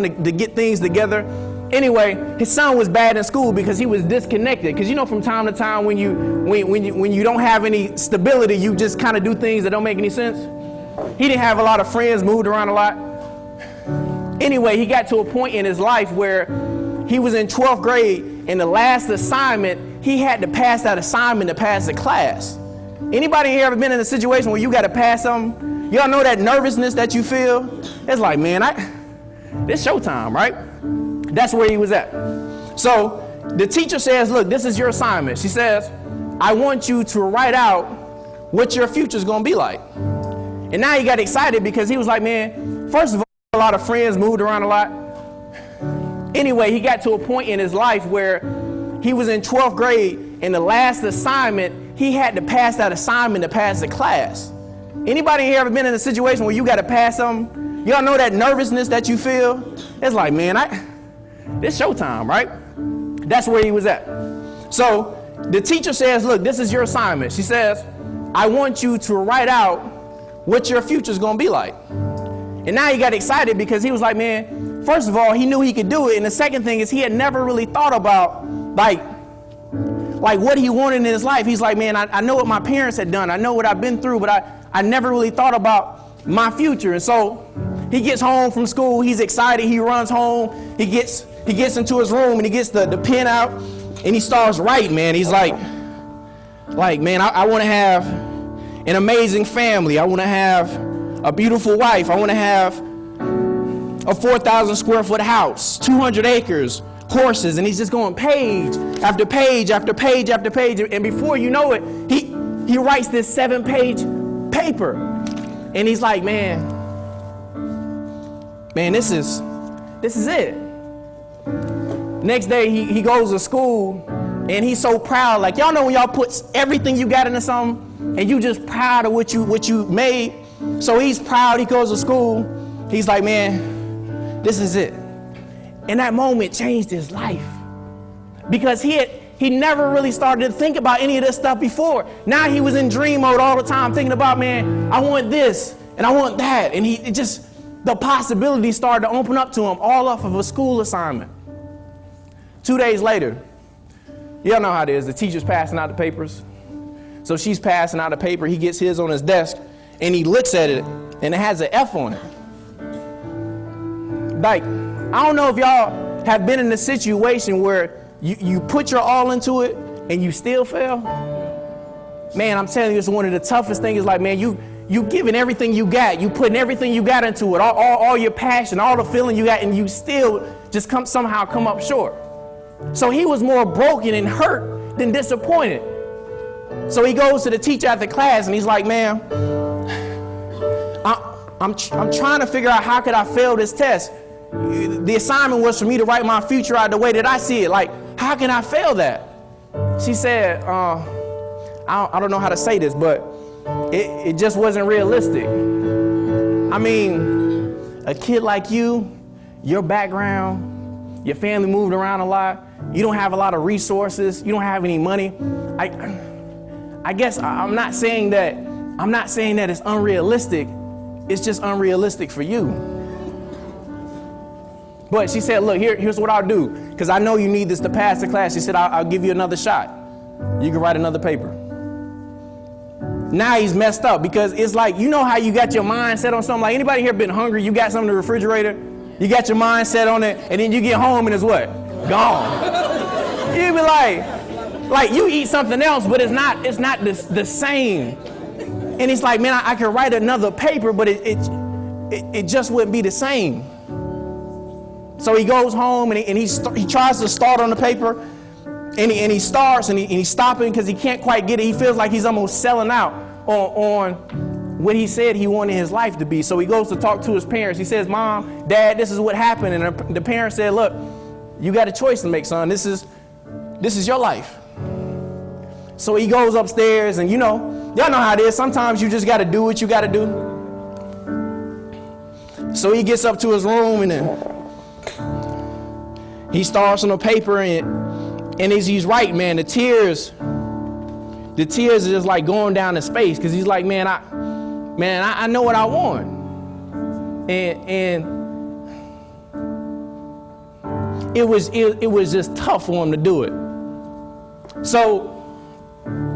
son to get things together. Anyway, his son was bad in school because he was disconnected. Because you know, from time to time, when you don't have any stability, you just kind of do things that don't make any sense. He didn't have a lot of friends, moved around a lot. Anyway, he got to a point in his life where he was in 12th grade, and the last assignment, he had to pass that assignment to pass the class. Anybody here ever been in a situation where you got to pass something? Y'all know that nervousness that you feel? It's like, man, it's showtime, right? That's where he was at. So the teacher says, look, this is your assignment. She says, I want you to write out what your future's gonna be like. And now he got excited because he was like, man, first of all, a lot of friends, moved around a lot. Anyway, he got to a point in his life where he was in 12th grade, and the last assignment, he had to pass that assignment to pass the class. Anybody here ever been in a situation where you got to pass something? Y'all know that nervousness that you feel? It's like, man, it's showtime, right? That's where he was at. So the teacher says, look, this is your assignment. She says, I want you to write out what your future's gonna be like. And now he got excited because he was like, man, first of all, he knew he could do it. And the second thing is he had never really thought about like what he wanted in his life. He's like, man, I know what my parents had done. I know what I've been through, but I never really thought about my future. And so he gets home from school. He's excited. He runs home. He gets into his room and he gets the pen out and he starts writing, man. He's like, man, I want to have an amazing family. I want to have a beautiful wife. I want to have a 4,000 square foot house, 200 acres, horses. And he's just going page after page after page after page. And before you know it, he writes this 7-page paper. And he's like, man, this is it. Next day he goes to school and he's so proud. Like, y'all know when y'all put everything you got into something and you just proud of what you made. So he's proud. He goes to school. He's like, man, this is it. And that moment changed his life because he never really started to think about any of this stuff before. Now he was in dream mode all the time, thinking about, man, I want this and I want that. And the possibilities started to open up to him all off of a school assignment. 2 days later, y'all know how it is. The teacher's passing out the papers. So she's passing out a paper. He gets his on his desk and he looks at it and it has an F on it. Like, I don't know if y'all have been in a situation where you put your all into it and you still fail. Man, I'm telling you, it's one of the toughest things. Like, man, you giving everything you got, you putting everything you got into it, all your passion, all the feeling you got, and you still just somehow come up short. So he was more broken and hurt than disappointed. So he goes to the teacher after class and he's like, man, I'm trying to figure out how could I fail this test. The assignment was for me to write my future out the way that I see it. Like, how can I fail that? She said, I don't know how to say this, but it just wasn't realistic. I mean, a kid like you, your background, your family moved around a lot. You don't have a lot of resources. You don't have any money. I guess I'm not saying that it's unrealistic. It's just unrealistic for you. But she said, look, here's what I'll do. Because I know you need this to pass the class. She said, I'll give you another shot. You can write another paper. Now he's messed up because it's like, you know how you got your mind set on something? Like, anybody here been hungry? You got something in the refrigerator? You got your mind set on it, and then you get home and it's what? Gone. You be like you eat something else, but it's not the same. And he's like, man, I could write another paper, but it just wouldn't be the same. So he goes home and he tries to start on the paper, and he starts and he's stopping because he can't quite get it. He feels like he's almost selling out on what he said he wanted his life to be. So he goes to talk to his parents. He says, Mom, Dad, this is what happened. And the parents said, look, you got a choice to make, son. This is your life. So he goes upstairs, and y'all know how it is. Sometimes you just got to do what you got to do. So he gets up to his room, and then he starts on the paper, and as he's writing, man, the tears are just like going down his face, because he's like, man, I know what I want. And it was just tough for him to do it. So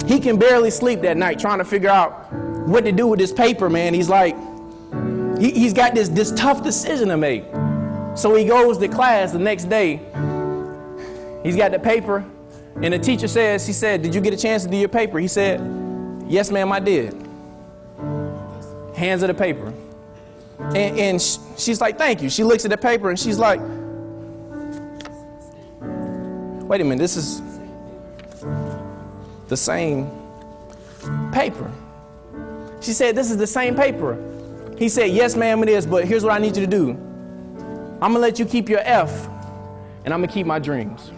he can barely sleep that night trying to figure out what to do with this paper, man. He's like, he's got this tough decision to make. So he goes to class the next day. He's got the paper, and the teacher says, she said, "Did you get a chance to do your paper?" He said, "Yes, ma'am, I did." Hands her the paper. And she's like, "Thank you." She looks at the paper and she's like, "Wait a minute, this is the same paper." She said, "This is the same paper." He said, "Yes, ma'am, it is, but here's what I need you to do. I'm gonna let you keep your F, and I'm gonna keep my dreams."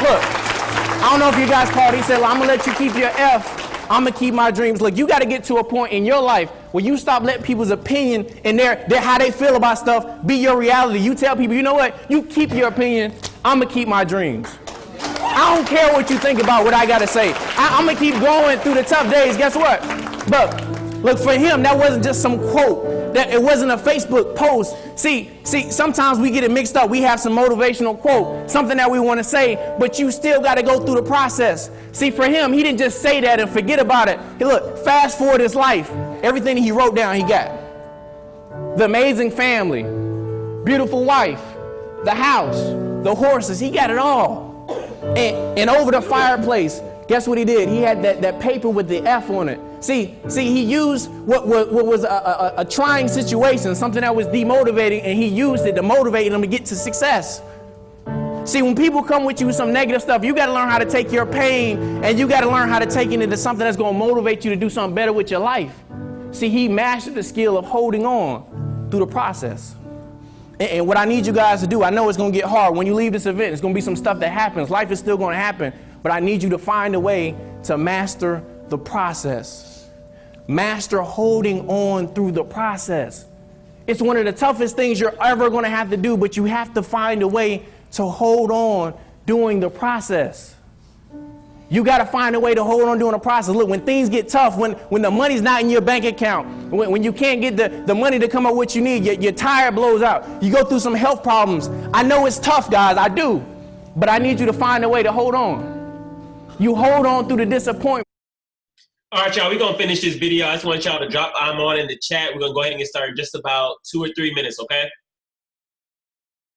Look, I don't know if you guys caught. He said, "Well, I'm gonna let you keep your F. I'm gonna keep my dreams." Look, you got to get to a point in your life where you stop letting people's opinion and their how they feel about stuff be your reality. You tell people, you know what? You keep your opinion. I'm gonna keep my dreams. I don't care what you think about what I gotta say. I'm gonna keep going through the tough days. Guess what? But look, for him, that wasn't just some quote. That it wasn't a Facebook post. See, sometimes we get it mixed up. We have some motivational quote, something that we want to say, but you still got to go through the process. See, for him, he didn't just say that and forget about it. Hey, look, fast forward his life. Everything he wrote down, he got. The amazing family, beautiful wife, the house, the horses. He got it all. And over the fireplace, guess what he did? He had that paper with the F on it. See, he used what was a trying situation, something that was demotivating, and he used it to motivate him to get to success. See, when people come with you with some negative stuff, you got to learn how to take your pain, and you got to learn how to take it into something that's going to motivate you to do something better with your life. See, he mastered the skill of holding on through the process. And what I need you guys to do, I know it's going to get hard. When you leave this event, it's going to be some stuff that happens. Life is still going to happen, but I need you to find a way to master the process. Master holding on through the process. It's one of the toughest things you're ever going to have to do, but you have to find a way to hold on during the process. You got to find a way to hold on during the process. Look, when things get tough, when the money's not in your bank account, when you can't get the money to come up what you need, your tire blows out, you go through some health problems. I know it's tough, guys, I do, but I need you to find a way to hold on. You hold on through the disappointment. All right, y'all, we're going to finish this video. I just want y'all to drop I'm on in the chat. We're going to go ahead and get started in just about 2 or 3 minutes, okay?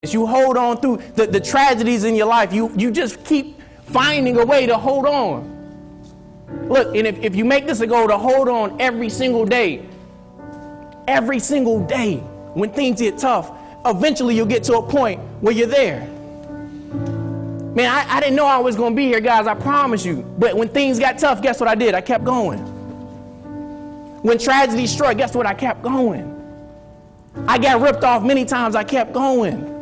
You hold on through the tragedies in your life. You just keep finding a way to hold on. Look, and if you make this a goal to hold on every single day, when things get tough, eventually you'll get to a point where you're there. Man, I didn't know I was going to be here, guys, I promise you. But when things got tough, guess what I did? I kept going. When tragedy struck, guess what? I kept going. I got ripped off many times. I kept going.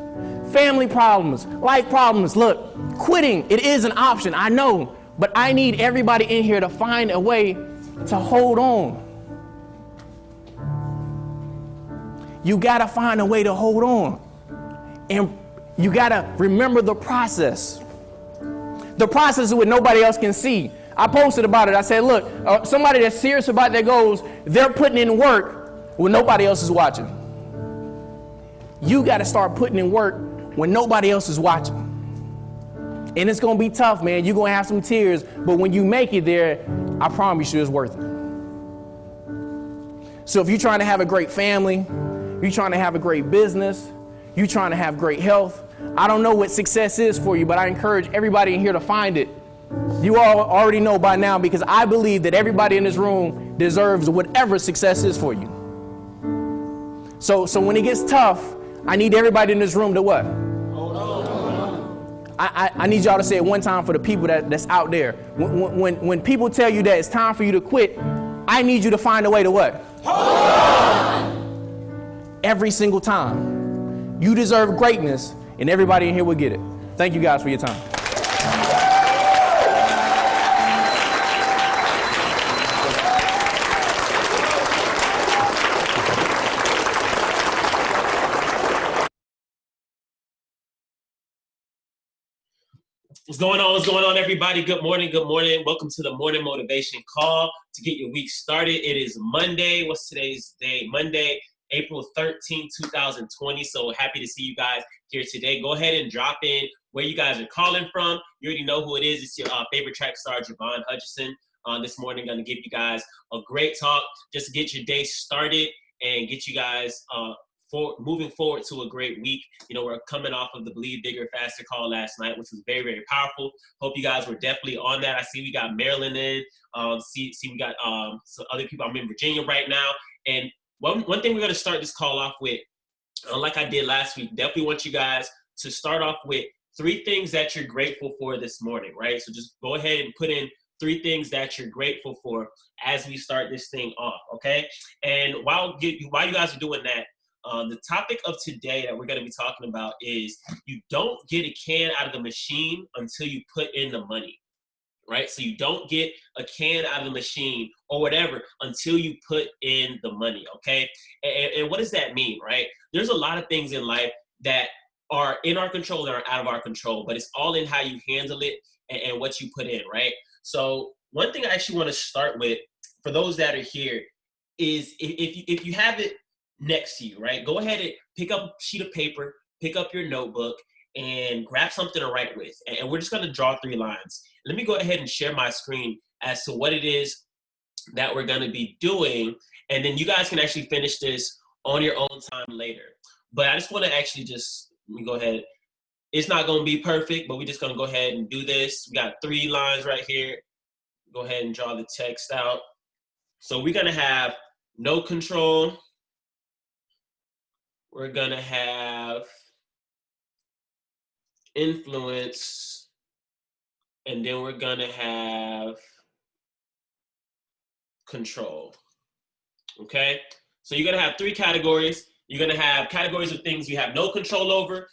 Family problems, life problems. Look, quitting, it is an option, I know. But I need everybody in here to find a way to hold on. You got to find a way to hold on. And you got to remember the process. The process is what nobody else can see. I posted about it. I said, look, somebody that's serious about their goals, they're putting in work when nobody else is watching. You got to start putting in work when nobody else is watching. And it's going to be tough, man. You're going to have some tears. But when you make it there, I promise you it's worth it. So if you're trying to have a great family, you're trying to have a great business, you're trying to have great health, I don't know what success is for you, but I encourage everybody in here to find it. You all already know by now, because I believe that everybody in this room deserves whatever success is for you. So when it gets tough, I need everybody in this room to what? Hold on. I need y'all to say it one time for the people that's out there. When people tell you that it's time for you to quit, I need you to find a way to what? Hold on. Every single time. You deserve greatness, and everybody in here will get it. Thank you guys for your time. What's going on? What's going on, everybody? Good morning. Good morning. Welcome to the Morning Motivation Call to get your week started. It is Monday. What's today's day? Monday, April 13th, 2020. So happy to see you guys here today. Go ahead and drop in where you guys are calling from. You already know who it is. It's your favorite track star, Javon Hutchison. This morning, going to give you guys a great talk just to get your day started and get you guys moving forward to a great week. You know, we're coming off of the Believe Bigger, Faster call last night, which was very, very powerful. Hope you guys were definitely on that. I see we got Maryland in. See we got some other people. I'm in Virginia right now. And one thing we're going to start this call off with, like I did last week, definitely want you guys to start off with 3 things that you're grateful for this morning, right? So just go ahead and put in 3 things that you're grateful for as we start this thing off, okay? And while you guys are doing that, the topic of today that we're going to be talking about is you don't get a can out of the machine until you put in the money, right? So you don't get a can out of the machine or whatever until you put in the money, okay? And what does that mean, right? There's a lot of things in life that are in our control and are out of our control, but it's all in how you handle it and what you put in, right? So one thing I actually want to start with for those that are here is if you have it next to you, right? Go ahead and pick up a sheet of paper, pick up your notebook, and grab something to write with. And we're just going to draw 3 lines. Let me go ahead and share my screen as to what it is that we're going to be doing. And then you guys can actually finish this on your own time later. But I just want to actually let me go ahead. It's not going to be perfect, but we're just going to go ahead and do this. We got 3 lines right here. Go ahead and draw the text out. So we're going to have no control. We're going to have influence. And then we're going to have control. Okay? So you're going to have 3 categories. You're going to have categories of things you have no control over,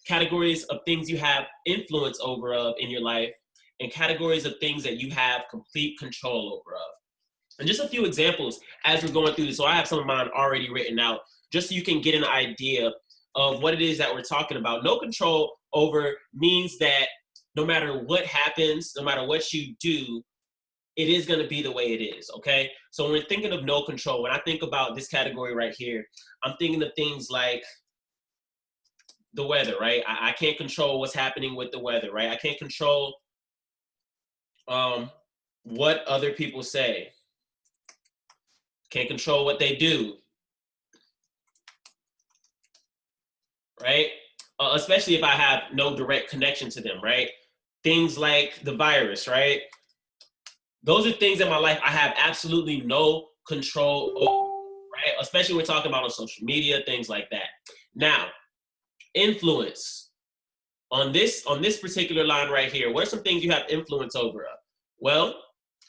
categories of things you have influence over in your life, and categories of things that you have complete control over of. And just a few examples as we're going through this. So I have some of mine already written out just so you can get an idea of what it is that we're talking about. No control over means that no matter what happens, no matter what you do, it is going to be the way it is, okay? So when we're thinking of no control, when I think about this category right here, I'm thinking of things like the weather, right? I can't control what's happening with the weather, right? I can't control what other people say. Can't control what they do, right? Especially if I have no direct connection to them, right? Things like the virus, right? Those are things in my life I have absolutely no control over, right? Especially when we're talking about on social media, things like that. Now, influence. On this particular line right here, what are some things you have influence over? Well,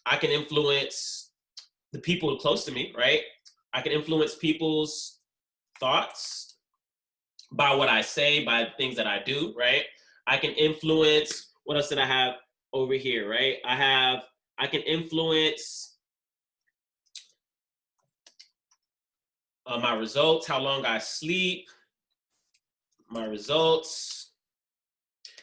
I can influence the people close to me, right? I can influence people's thoughts by what I say, by things that I do, right? I can influence, what else did I have over here, right? I can influence my results, how long I sleep, my results,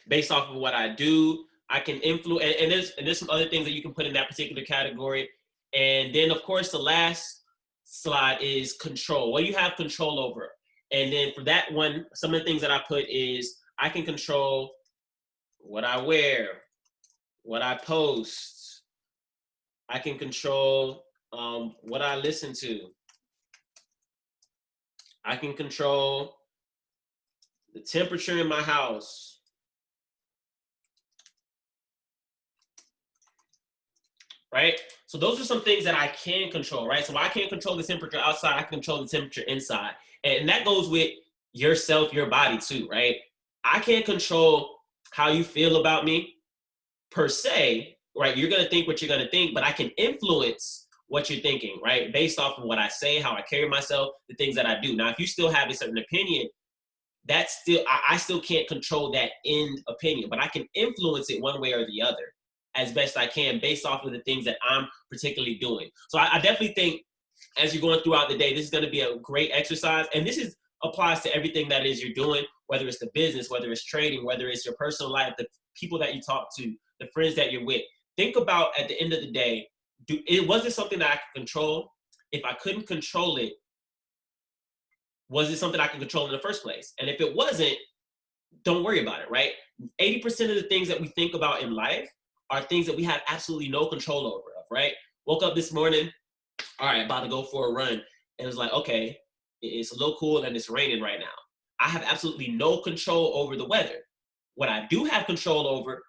based off of what I do. I can influence, and there's some other things that you can put in that particular category. And then, of course, the last slide is control. What you have control over. And then for that one, some of the things that I put is I can control what I wear, what I post. I can control what I listen to. I can control the temperature in my house. Right? So those are some things that I can control, right? So I can't control the temperature outside, I can control the temperature inside. And that goes with yourself, your body too, right? I can't control how you feel about me per se, right? You're going to think what you're going to think, but I can influence what you're thinking, right? Based off of what I say, how I carry myself, the things that I do. Now, if you still have a certain opinion, that's still, I still can't control that end opinion, but I can influence it one way or the other as best I can based off of the things that I'm particularly doing. So I definitely think as you're going throughout the day, this is going to be a great exercise. And this is applies to everything that is you're doing, whether it's the business, whether it's trading, whether it's your personal life, the people that you talk to, the friends that you're with. Think about at the end of the day, was it something that I could control? If I couldn't control it, Was it something I can control in the first place? And if it wasn't, don't worry about it, right? 80% of the things that we think about in life are things that we have absolutely no control over, right? Woke up this morning, all right, about to go for a run. And it was like, okay, it's a little cool and it's raining right now. I have absolutely no control over the weather. What I do have control over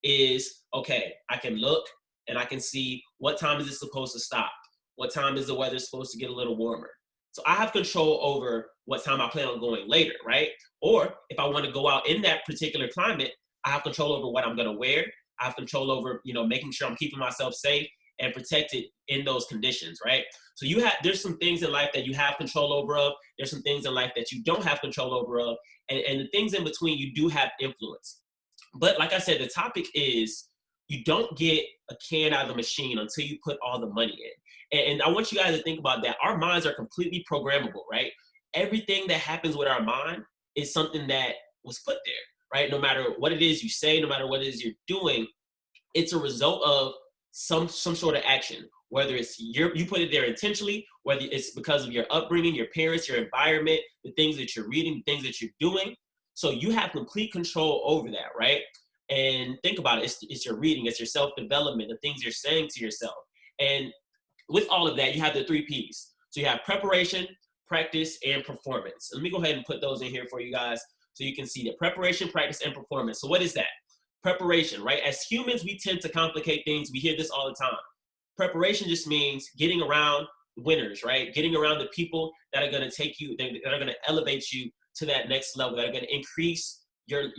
is, okay, I can look and I can see what time is it supposed to stop? What time is the weather supposed to get a little warmer? So I have control over what time I plan on going later, right? Or if I want to go out in that particular climate, I have control over what I'm going to wear. I have control over, making sure I'm keeping myself safe and protected in those conditions, right? So there's some things in life that you have control over of. There's some things in life that you don't have control over of. And the things in between, you do have influence. But like I said, the topic is you don't get a can out of the machine until you put all the money in. And I want you guys to think about that. Our minds are completely programmable, right? Everything that happens with our mind is something that was put there, right? No matter what it is you say, no matter what it is you're doing, it's a result of some sort of action. Whether it's you put it there intentionally, whether it's because of your upbringing, your parents, your environment, the things that you're reading, the things that you're doing. So you have complete control over that, right? And think about it. It's your reading, it's your self-development, the things you're saying to yourself. And with all of that, you have the 3 Ps. So you have preparation, practice, and performance. Let me go ahead and put those in here for you guys so you can see the preparation, practice, and performance. So what is that? Preparation, right? As humans, we tend to complicate things. We hear this all the time. Preparation just means getting around winners, right? Getting around the people that are going to take you, that are going to elevate you to that next level, that are going to increase your,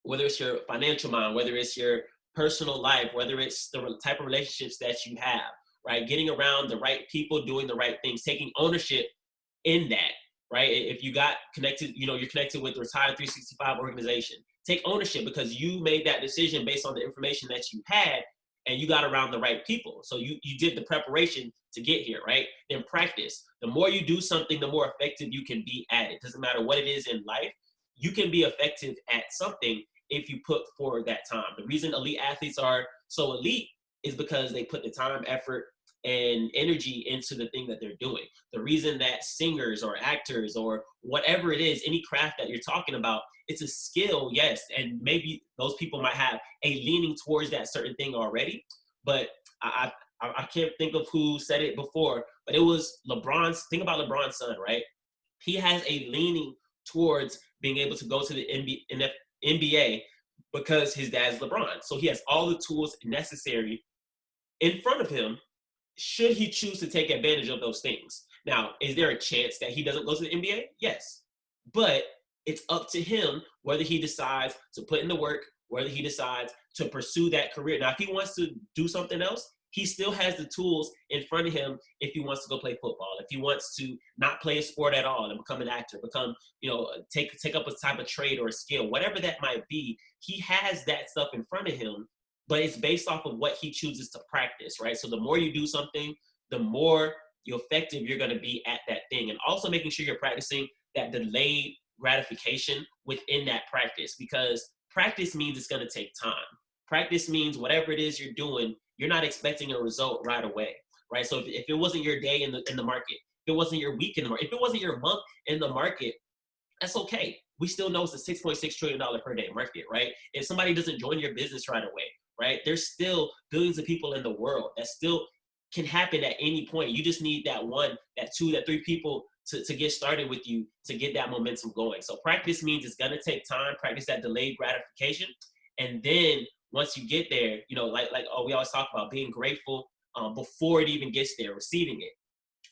whether it's your financial mind, whether it's your personal life, whether it's the type of relationships that you have, right? Getting around the right people, doing the right things, taking ownership in that, right? If you got connected, you're connected with the RetiredIn365 organization, take ownership because you made that decision based on the information that you had and you got around the right people. So you did the preparation to get here, right? Then practice. The more you do something, the more effective you can be at it. Doesn't matter what it is in life, you can be effective at something if you put forward that time. The reason elite athletes are so elite is because they put the time, effort, and energy into the thing that they're doing. The reason that singers or actors or whatever it is, any craft that you're talking about, it's a skill, yes, and maybe those people might have a leaning towards that certain thing already, but I can't think of who said it before, but it was LeBron's. Think about LeBron's son, right? He has a leaning towards being able to go to the NBA because his dad's LeBron. So he has all the tools necessary in front of him should he choose to take advantage of those things. Now, is there a chance that he doesn't go to the NBA? Yes. But it's up to him whether he decides to put in the work, whether he decides to pursue that career. Now, if he wants to do something else, he still has the tools in front of him if he wants to go play football, if he wants to not play a sport at all and become an actor, take up a type of trade or a skill, whatever that might be, he has that stuff in front of him, but it's based off of what he chooses to practice, right? So the more you do something, the more effective you're going to be at that thing. And also making sure you're practicing that delayed gratification within that practice, because practice means it's going to take time. Practice means whatever it is you're doing, you're not expecting a result right away, right? So if it wasn't your day in the market, if it wasn't your week in the market, if it wasn't your month in the market, that's okay. We still know it's a $6.6 trillion per day market, right? If somebody doesn't join your business right away, right? There's still billions of people in the world that still can happen at any point. You just need that 1, that 2, that 3 people to get started with you to get that momentum going. So practice means it's gonna take time. Practice that delayed gratification. And then once you get there, we always talk about being grateful before it even gets there, receiving it.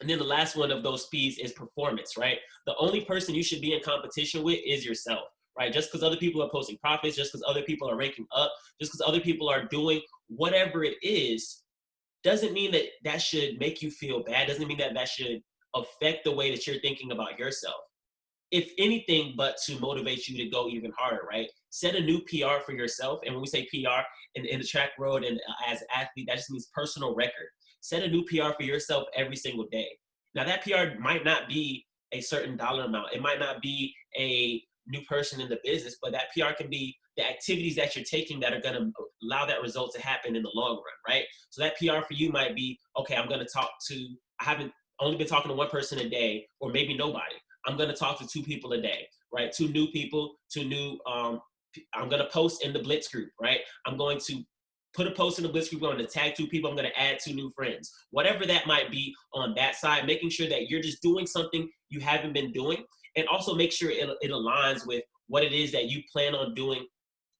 And then the last one of those P's is performance, right? The only person you should be in competition with is yourself, right? Just because other people are posting profits, just because other people are ranking up, just because other people are doing whatever it is, doesn't mean that should make you feel bad, doesn't mean that should affect the way that you're thinking about yourself. If anything but to motivate you to go even harder, right? Set a new PR for yourself. And when we say PR in the track world and as an athlete, that just means personal record. Set a new PR for yourself every single day. Now that PR might not be a certain dollar amount. It might not be a new person in the business, but that PR can be the activities that you're taking that are going to allow that result to happen in the long run, right? So that PR for you might be, okay, I haven't only been talking to one person a day, or maybe nobody. I'm going to talk to 2 people a day, right? 2 new people, 2 new, I'm going to post in the Blitz group, right? I'm going to put a post in the Blitz group, I'm going to tag 2 people, I'm going to add 2 new friends. Whatever that might be on that side, making sure that you're just doing something you haven't been doing, and also make sure it aligns with what it is that you plan on doing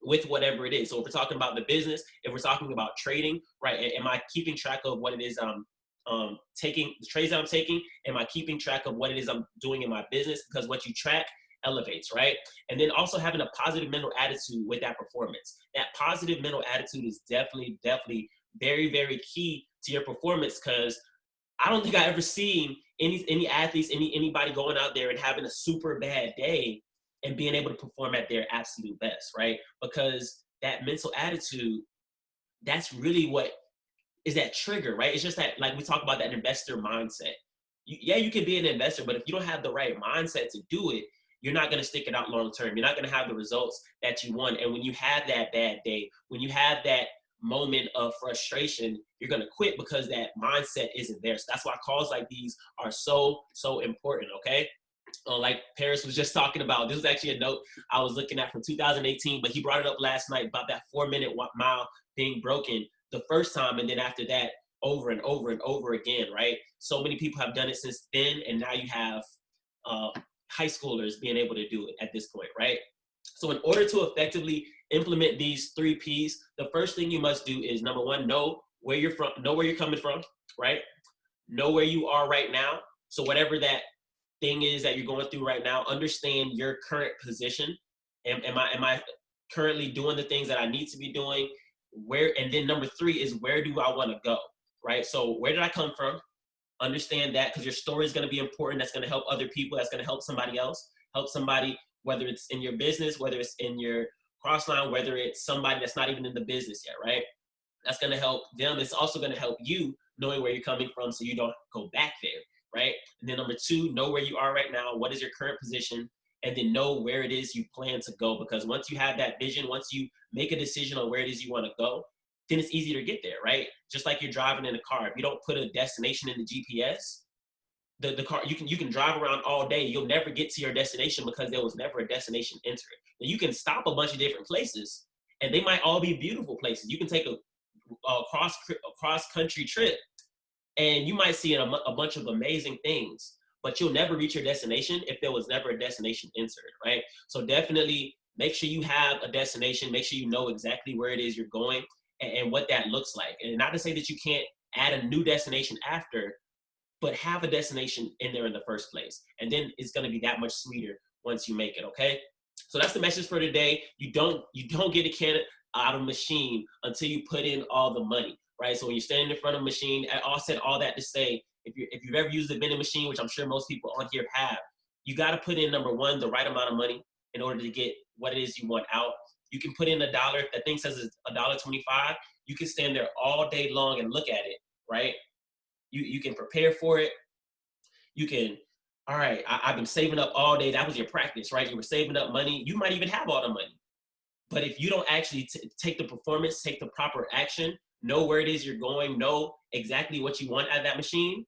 with whatever it is. So if we're talking about the business, if we're talking about trading, right? Am I keeping track of what it is taking, the trades I'm taking? Am I keeping track of what it is I'm doing in my business? Because what you track elevates, right? And then also having a positive mental attitude with that performance. That positive mental attitude is definitely very, very key to your performance, because I don't think I ever seen any athletes, anybody going out there and having a super bad day and being able to perform at their absolute best, right? Because that mental attitude, that's really what is that trigger, right? It's just that, like we talk about, that investor mindset. You can be an investor, but if you don't have the right mindset to do it, you're not going to stick it out long term. You're not going to have the results that you want. And when you have that bad day, when you have that moment of frustration, you're going to quit because that mindset isn't there. So that's why calls like these are so important, okay? Like Paris was just talking about, this was actually a note I was looking at from 2018, but he brought it up last night about that 4-minute mile being broken the first time, and then after that, over and over and over again, right? So many people have done it since then, and now you have high schoolers being able to do it at this point, right? So in order to effectively implement these 3 Ps, the first thing you must do is, number 1, know where you're from, know where you're coming from, right? Know where you are right now. So whatever that thing is that you're going through right now, understand your current position. Am I currently doing the things that I need to be doing? And then number 3 is, where do I want to go, right? So where did I come from? Understand that, because your story is going to be important. That's going to help other people. That's going to help somebody else, help somebody, whether it's in your business, whether it's in your crossline, whether it's somebody that's not even in the business yet, right? That's going to help them. It's also going to help you knowing where you're coming from so you don't go back there, right? And then number 2, know where you are right now. What is your current position? And then know where it is you plan to go. Because once you have that vision, once you make a decision on where it is you want to go, then it's easier to get there, right? Just like you're driving in a car. If you don't put a destination in the GPS, the car, you can drive around all day. You'll never get to your destination because there was never a destination entered. Now, you can stop a bunch of different places, and they might all be beautiful places. You can take a cross-country trip, and you might see a bunch of amazing things, but you'll never reach your destination if there was never a destination entered, right? So definitely make sure you have a destination. Make sure you know exactly where it is you're going and what that looks like. And not to say that you can't add a new destination after, but have a destination in there in the first place. And then it's going to be that much sweeter once you make it, okay? So that's the message for today. You don't get a can out of machine until you put in all the money, right? So when you're standing in front of a machine, I said all that to say, if you've ever used a vending machine, which I'm sure most people on here have, you got to put in, number 1, the right amount of money in order to get what it is you want out. You can put in $1. If that thing says it's $1.25, you can stand there all day long and look at it, right? You can prepare for it. You can, all right, I've been saving up all day. That was your practice, right? You were saving up money. You might even have all the money. But if you don't actually take the performance, take the proper action, know where it is you're going, know exactly what you want out of that machine,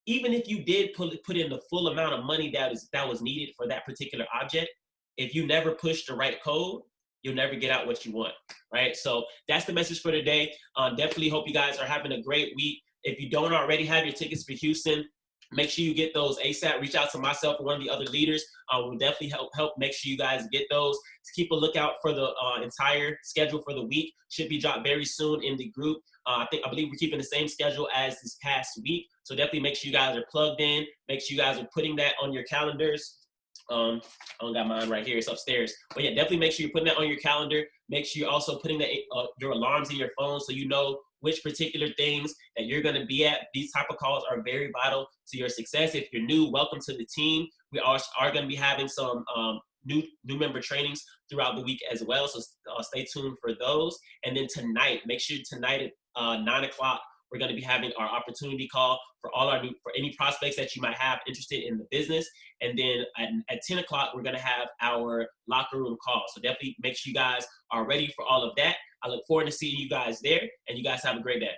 even if you did put in the full amount of money that was needed for that particular object, if you never push the right code, you'll never get out what you want, right? So that's the message for today. Definitely hope you guys are having a great week. If you don't already have your tickets for Houston, make sure you get those ASAP. Reach out to myself or one of the other leaders. We'll definitely help make sure you guys get those. To keep a lookout for the entire schedule for the week. Should be dropped very soon in the group. I believe we're keeping the same schedule as this past week. So definitely make sure you guys are plugged in. Make sure you guys are putting that on your calendars. I don't got mine right here. It's upstairs. But yeah, definitely make sure you're putting that on your calendar. Make sure you're also putting that your alarms in your phone so you know which particular things that you're going to be at. These type of calls are very vital to your success. If you're new, welcome to the team. We are going to be having some new member trainings throughout the week as well. So stay tuned for those. And then tonight, make sure tonight at 9 o'clock, we're going to be having our opportunity call for for any prospects that you might have interested in the business. And then at 10 o'clock, we're going to have our locker room call. So definitely make sure you guys are ready for all of that. I look forward to seeing you guys there, and you guys have a great day.